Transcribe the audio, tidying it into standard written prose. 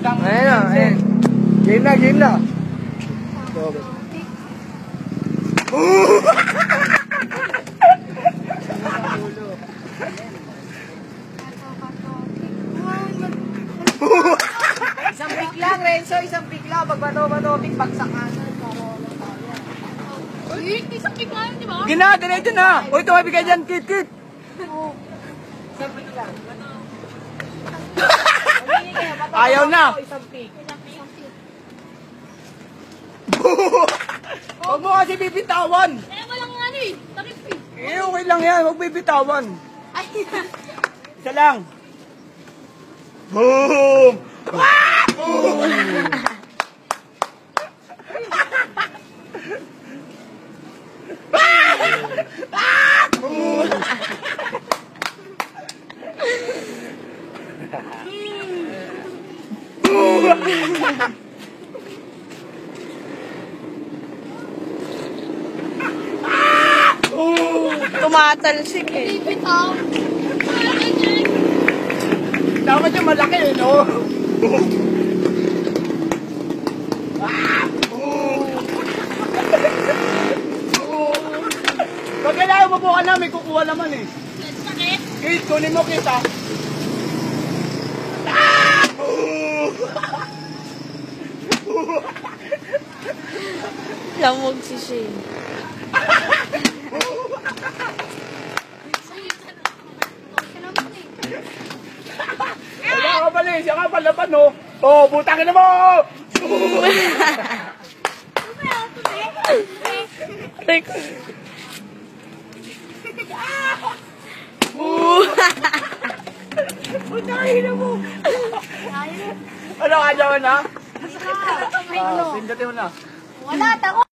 Ayun na, ayun. Game na, game na. Isang pick lang, Renzo. Isang pick lang. Pag bato-bato, pick, bagsakan. Isang pick nga yun, di ba? Gina, diretso na. Uy, tumabigay dyan, Kit. Isang pick lang. Ayaw na. Isang pick. Huwag mo kasi bibitawan. Eh, walang ano eh. Takip eh. Eh, okay lang yan. Huwag bibitawan. Ay, Isa lang. Boom! Tumatalsik eh. bitaw. Dapat yung malaki eh, no? Pag kailangan mabuka na, may kukuha naman eh. Sakit. Kate, kunin mo kita. Lamog si Shane. Wala ka pala eh, siya ka palaban no? Oh, butangin na mo! Butangin na mo! Ano ka dyan na? Pindutin mo na. Wala, tako.